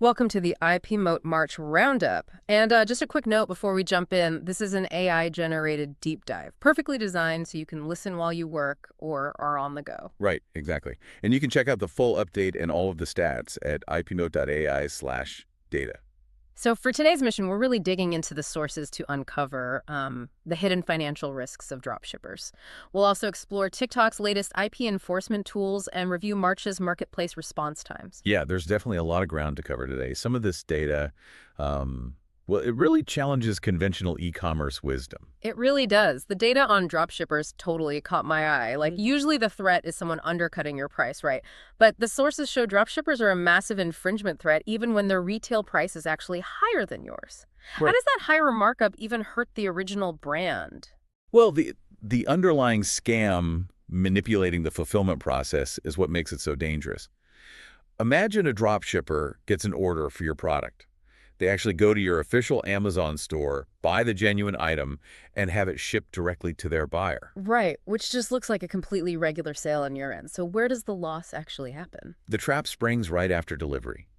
Welcome to the IP Moat March Roundup. And just a quick note before we jump in, this is an AI-generated deep dive, perfectly designed so you can listen while you work or are on the go. Right, exactly. And you can check out the full update and all of the stats at ipnote.ai/data. So for today's mission, we're really digging into the sources to uncover the hidden financial risks of dropshippers. We'll also explore TikTok's latest IP enforcement tools and review March's marketplace response times. Yeah, there's definitely a lot of ground to cover today. Some of this data, well, it really challenges conventional e-commerce wisdom. It really does. The data on dropshippers totally caught my eye. Like, usually the threat is someone undercutting your price, right? But the sources show dropshippers are a massive infringement threat even when their retail price is actually higher than yours. How Right. does that higher markup even hurt the original brand? Well, the underlying scam manipulating the fulfillment process is what makes it so dangerous. Imagine a dropshipper gets an order for your product. They actually go to your official Amazon store, buy the genuine item, and have it shipped directly to their buyer. Right, which just looks like a completely regular sale on your end. So where does the loss actually happen? The trap springs right after delivery.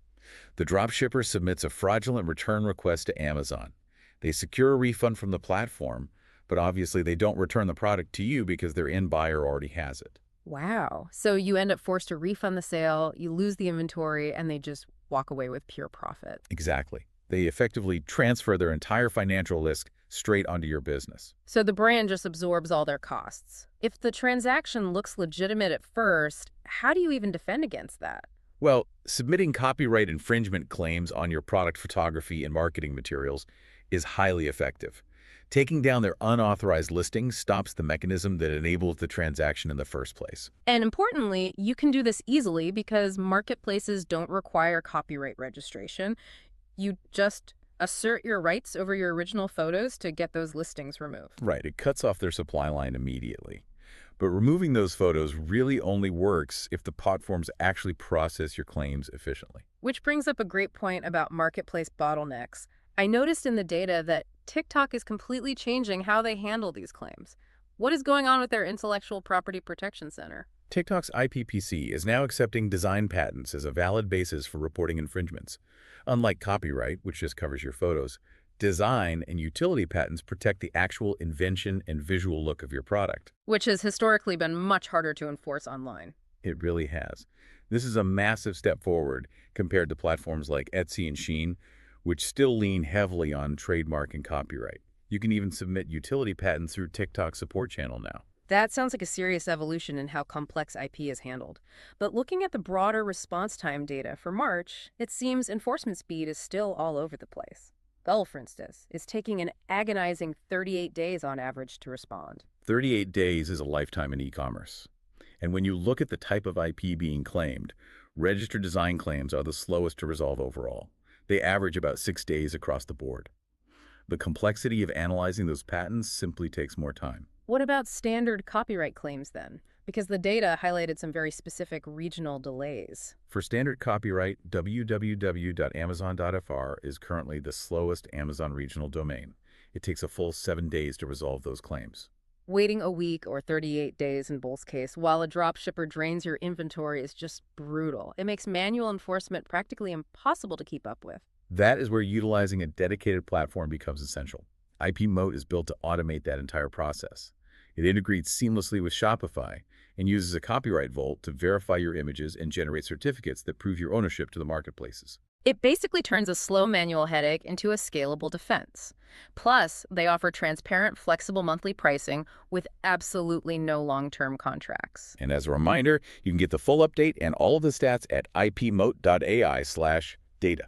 The dropshipper submits a fraudulent return request to Amazon. They secure a refund from the platform, but obviously they don't return the product to you because their end buyer already has it. Wow. So you end up forced to refund the sale, you lose the inventory, and they just walk away with pure profit. Exactly. They effectively transfer their entire financial risk straight onto your business. So the brand just absorbs all their costs. If the transaction looks legitimate at first, how do you even defend against that? Well, submitting copyright infringement claims on your product photography and marketing materials is highly effective. Taking down their unauthorized listings stops the mechanism that enables the transaction in the first place. And importantly, you can do this easily because marketplaces don't require copyright registration. You just assert your rights over your original photos to get those listings removed. Right, it cuts off their supply line immediately. But removing those photos really only works if the platforms actually process your claims efficiently. Which brings up a great point about marketplace bottlenecks. I noticed in the data that TikTok is completely changing how they handle these claims. What is going on with their Intellectual Property Protection Center? TikTok's IPPC is now accepting design patents as a valid basis for reporting infringements. Unlike copyright, which just covers your photos, design and utility patents protect the actual invention and visual look of your product. Which has historically been much harder to enforce online. It really has. This is a massive step forward compared to platforms like Etsy and Shein, which still lean heavily on trademark and copyright. You can even submit utility patents through TikTok's support channel now. That sounds like a serious evolution in how complex IP is handled. But looking at the broader response time data for March, it seems enforcement speed is still all over the place. Bell, for instance, is taking an agonizing 38 days on average to respond. 38 days is a lifetime in e-commerce. And when you look at the type of IP being claimed, registered design claims are the slowest to resolve overall. They average about 6 days across the board. The complexity of analyzing those patents simply takes more time. What about standard copyright claims then? Because the data highlighted some very specific regional delays. For standard copyright, www.amazon.fr is currently the slowest Amazon regional domain. It takes a full 7 days to resolve those claims. Waiting a week or 38 days in Bull's case while a dropshipper drains your inventory is just brutal. It makes manual enforcement practically impossible to keep up with. That is where utilizing a dedicated platform becomes essential. IP Moat is built to automate that entire process. It integrates seamlessly with Shopify and uses a copyright vault to verify your images and generate certificates that prove your ownership to the marketplaces. It basically turns a slow manual headache into a scalable defense. Plus, they offer transparent, flexible monthly pricing with absolutely no long-term contracts. And as a reminder, you can get the full update and all of the stats at ipmoat.ai/data.